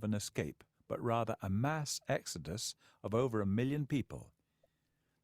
of an escape, but rather a mass exodus of over 1 million people.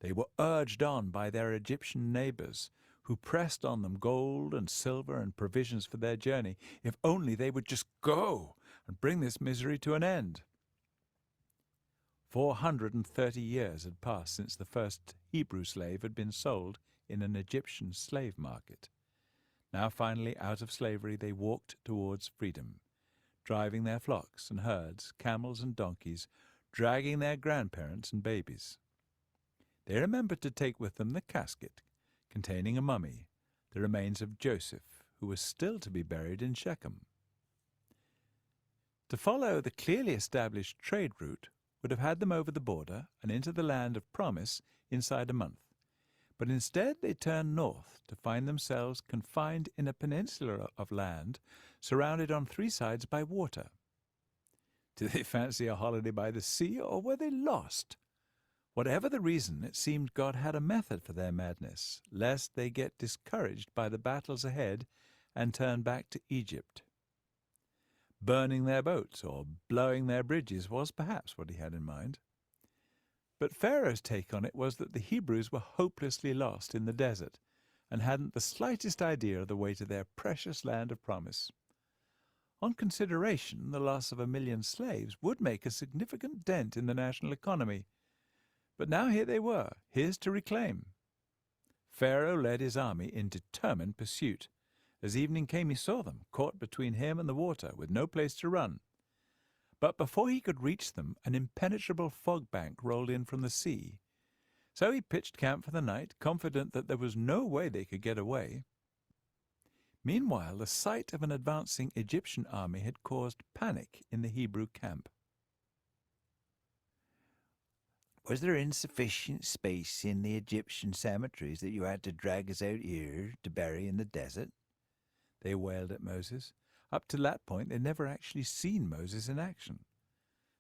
They were urged on by their Egyptian neighbors, who pressed on them gold and silver and provisions for their journey, if only they would just go and bring this misery to an end. 430 years had passed since the first Hebrew slave had been sold in an Egyptian slave market. Now finally out of slavery they walked towards freedom, driving their flocks and herds, camels and donkeys, dragging their grandparents and babies. They remembered to take with them the casket containing a mummy, the remains of Joseph, who was still to be buried in Shechem. To follow the clearly established trade route would have had them over the border and into the land of promise inside a month. But instead they turned north to find themselves confined in a peninsula of land surrounded on 3 sides by water. Did they fancy a holiday by the sea, or were they lost? Whatever the reason, it seemed God had a method for their madness, lest they get discouraged by the battles ahead and turn back to Egypt. Burning their boats or blowing their bridges was perhaps what he had in mind. But Pharaoh's take on it was that the Hebrews were hopelessly lost in the desert and hadn't the slightest idea of the way to their precious land of promise. On consideration, the loss of 1 million slaves would make a significant dent in the national economy. But now here they were, his to reclaim. Pharaoh led his army in determined pursuit. As evening came, he saw them, caught between him and the water, with no place to run. But before he could reach them, an impenetrable fog bank rolled in from the sea. So he pitched camp for the night, confident that there was no way they could get away. Meanwhile, the sight of an advancing Egyptian army had caused panic in the Hebrew camp. Was there insufficient space in the Egyptian cemeteries that you had to drag us out here to bury in the desert? They wailed at Moses. Up to that point, they'd never actually seen Moses in action.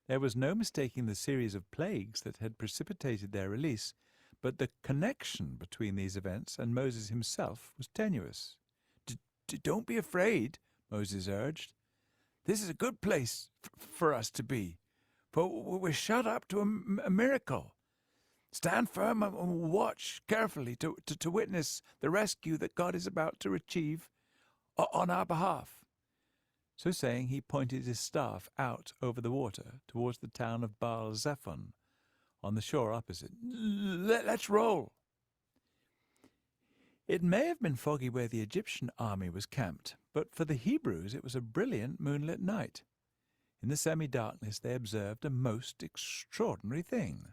There was no mistaking the series of plagues that had precipitated their release, but the connection between these events and Moses himself was tenuous. Don't be afraid, Moses urged. This is a good place for us to be, for we're shut up to a miracle. Stand firm and watch carefully to witness the rescue that God is about to achieve on our behalf. So saying, he pointed his staff out over the water towards the town of Baal-zephon, on the shore opposite. Let's roll. It may have been foggy where the Egyptian army was camped, but for the Hebrews it was a brilliant moonlit night. In the semi-darkness they observed a most extraordinary thing.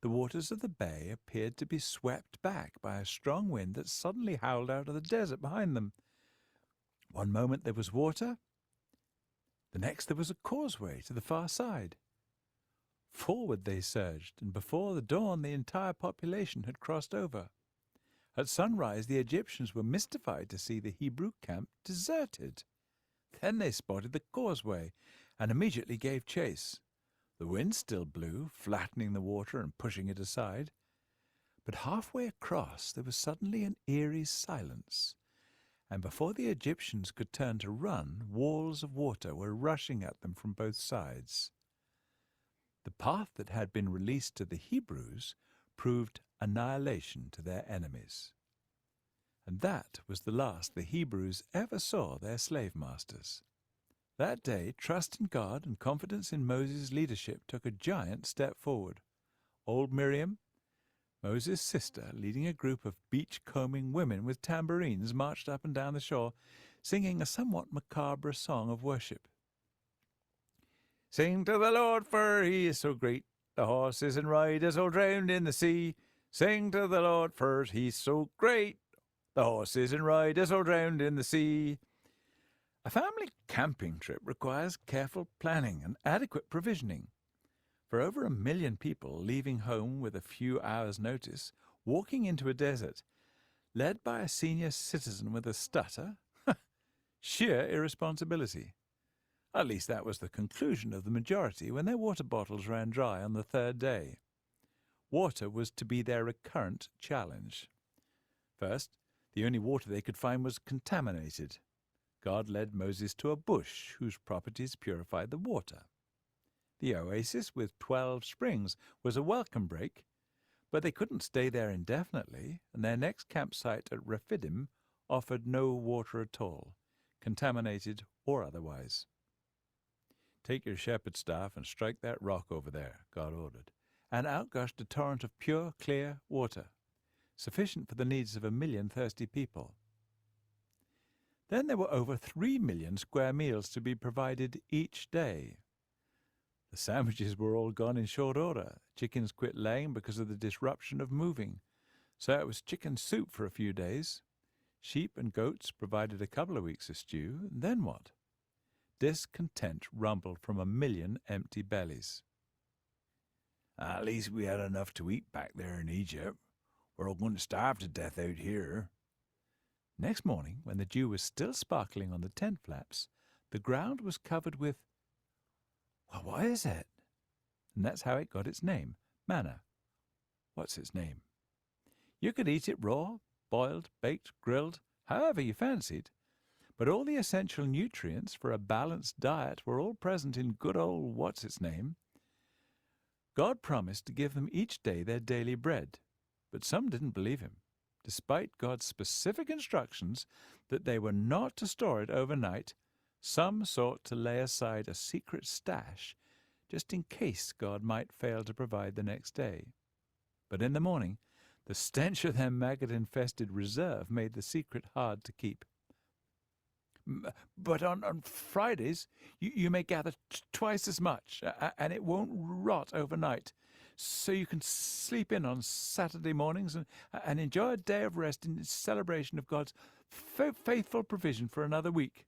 The waters of the bay appeared to be swept back by a strong wind that suddenly howled out of the desert behind them. One moment there was water, the next there was a causeway to the far side. Forward they surged, and before the dawn the entire population had crossed over. At sunrise the Egyptians were mystified to see the Hebrew camp deserted. Then they spotted the causeway and immediately gave chase. The wind still blew, flattening the water and pushing it aside. But halfway across there was suddenly an eerie silence, and before the Egyptians could turn to run, walls of water were rushing at them from both sides. The path that had been released to the Hebrews proved annihilation to their enemies. And that was the last the Hebrews ever saw their slave masters. That day, trust in God and confidence in Moses' leadership took a giant step forward. Old Miriam, Moses' sister, leading a group of beach-combing women with tambourines, marched up and down the shore, singing a somewhat macabre song of worship. Sing to the Lord, for he is so great. The horses and riders all drowned in the sea. Sing to the Lord, for he's so great. The horses and riders all drowned in the sea. A family camping trip requires careful planning and adequate provisioning. For over 1 million people leaving home with a few hours' notice, walking into a desert, led by a senior citizen with a stutter, sheer irresponsibility. At least that was the conclusion of the majority when their water bottles ran dry on the 3rd day. Water was to be their recurrent challenge. First, the only water they could find was contaminated. God led Moses to a bush whose properties purified the water. The oasis with 12 springs was a welcome break, but they couldn't stay there indefinitely, and their next campsite at Rephidim offered no water at all, contaminated or otherwise. "Take your shepherd's staff and strike that rock over there," God ordered, and out gushed a torrent of pure, clear water, sufficient for the needs of 1 million thirsty people. Then there were over 3 million square meals to be provided each day. The sandwiches were all gone in short order. Chickens quit laying because of the disruption of moving, so it was chicken soup for a few days. Sheep and goats provided a couple of weeks of stew. And then what? Discontent rumbled from 1 million empty bellies. At least we had enough to eat back there in Egypt. We're all going to starve to death out here. Next morning, when the dew was still sparkling on the tent flaps, the ground was covered with, well, what is it? And that's how it got its name, manna. What's its name? You could eat it raw, boiled, baked, grilled, however you fancied, but all the essential nutrients for a balanced diet were all present in good old what's-its-name. God promised to give them each day their daily bread, but some didn't believe him, despite God's specific instructions that they were not to store it overnight. Some sought to lay aside a secret stash just in case God might fail to provide the next day. But in the morning, the stench of their maggot-infested reserve made the secret hard to keep. "But on Fridays, you may gather twice as much, and it won't rot overnight, so you can sleep in on Saturday mornings and enjoy a day of rest in celebration of God's faithful provision for another week."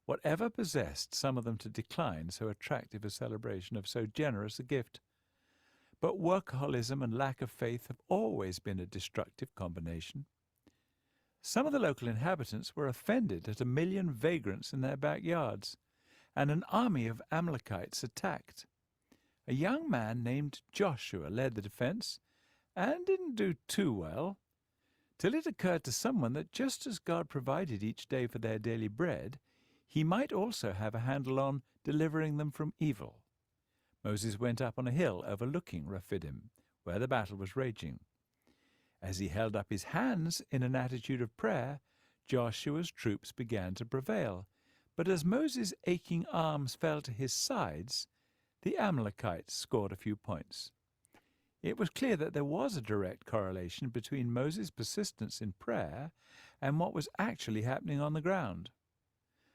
Whatever possessed some of them to decline so attractive a celebration of so generous a gift? But workaholism and lack of faith have always been a destructive combination. Some of the local inhabitants were offended at 1 million vagrants in their backyards, and an army of Amalekites attacked. A young man named Joshua led the defense, and didn't do too well, till it occurred to someone that just as God provided each day for their daily bread, he might also have a handle on delivering them from evil. Moses went up on a hill overlooking Rephidim, where the battle was raging. As he held up his hands in an attitude of prayer, Joshua's troops began to prevail. But as Moses' aching arms fell to his sides, the Amalekites scored a few points. It was clear that there was a direct correlation between Moses' persistence in prayer and what was actually happening on the ground.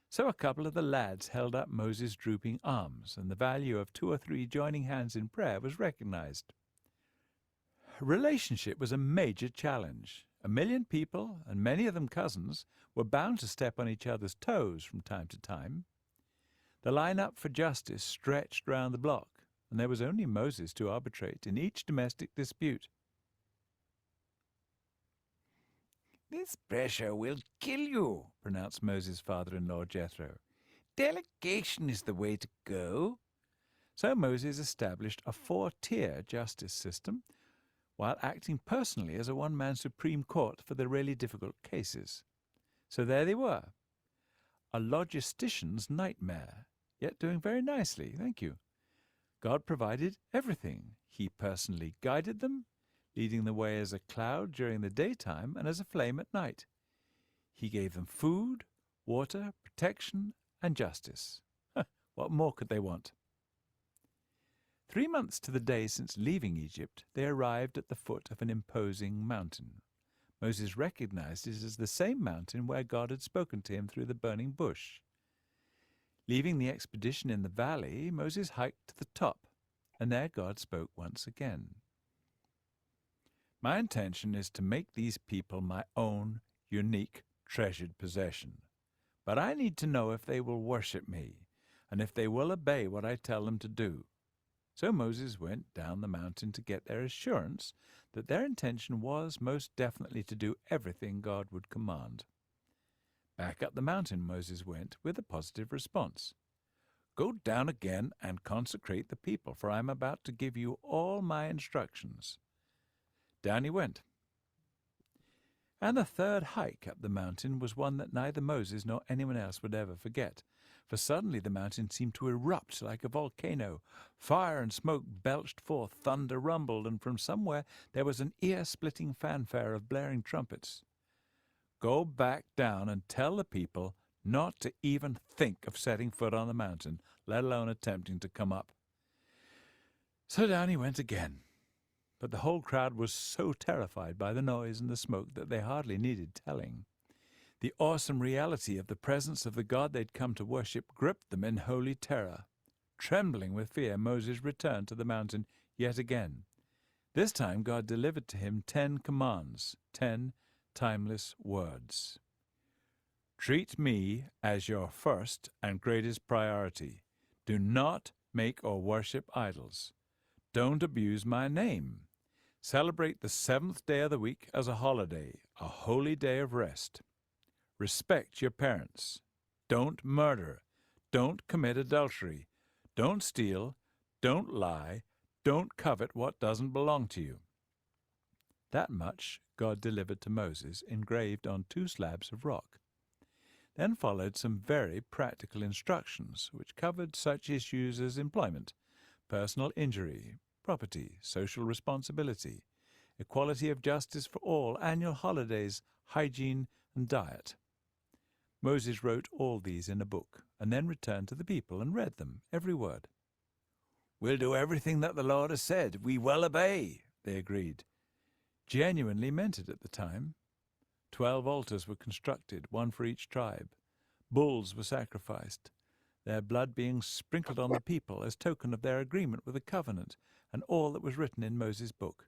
So a couple of the lads held up Moses' drooping arms, and the value of 2 or 3 joining hands in prayer was recognized. Relationship was a major challenge. 1 million people, and many of them cousins, were bound to step on each other's toes from time to time. The line-up for justice stretched round the block, and there was only Moses to arbitrate in each domestic dispute. "This pressure will kill you," pronounced Moses' father-in-law Jethro. "Delegation is the way to go." So Moses established a 4-tier justice system, while acting personally as a one-man Supreme Court for the really difficult cases. So there they were, a logistician's nightmare, yet doing very nicely, thank you. God provided everything. He personally guided them, leading the way as a cloud during the daytime and as a flame at night. He gave them food, water, protection, and justice. What more could they want? 3 months to the day since leaving Egypt, they arrived at the foot of an imposing mountain. Moses recognized it as the same mountain where God had spoken to him through the burning bush. Leaving the expedition in the valley, Moses hiked to the top, and there God spoke once again. "My intention is to make these people my own, unique, treasured possession. But I need to know if they will worship me, and if they will obey what I tell them to do." So Moses went down the mountain to get their assurance that their intention was most definitely to do everything God would command. Back up the mountain Moses went with a positive response. "Go down again and consecrate the people, for I am about to give you all my instructions." Down he went. And the third hike up the mountain was one that neither Moses nor anyone else would ever forget, for suddenly the mountain seemed to erupt like a volcano. Fire and smoke belched forth, thunder rumbled, and from somewhere there was an ear-splitting fanfare of blaring trumpets. "Go back down and tell the people not to even think of setting foot on the mountain, let alone attempting to come up." So down he went again. But the whole crowd was so terrified by the noise and the smoke that they hardly needed telling. The awesome reality of the presence of the God they'd come to worship gripped them in holy terror. Trembling with fear, Moses returned to the mountain yet again. This time God delivered to him 10 commands, 10 timeless words. "Treat me as your first and greatest priority. Do not make or worship idols. Don't abuse my name. Celebrate the 7th day of the week as a holiday, a holy day of rest. Respect your parents. Don't murder. Don't commit adultery. Don't steal. Don't lie. Don't covet what doesn't belong to you." That much God delivered to Moses, engraved on 2 slabs of rock. Then followed some very practical instructions, which covered such issues as employment, personal injury, property, social responsibility, equality of justice for all, annual holidays, hygiene, and diet. Moses wrote all these in a book, and then returned to the people and read them, every word. "We'll do everything that the Lord has said. We will obey," they agreed. Genuinely meant it at the time. 12 altars were constructed, 1 for each tribe. Bulls were sacrificed, their blood being sprinkled on the people as token of their agreement with the covenant and all that was written in Moses' book.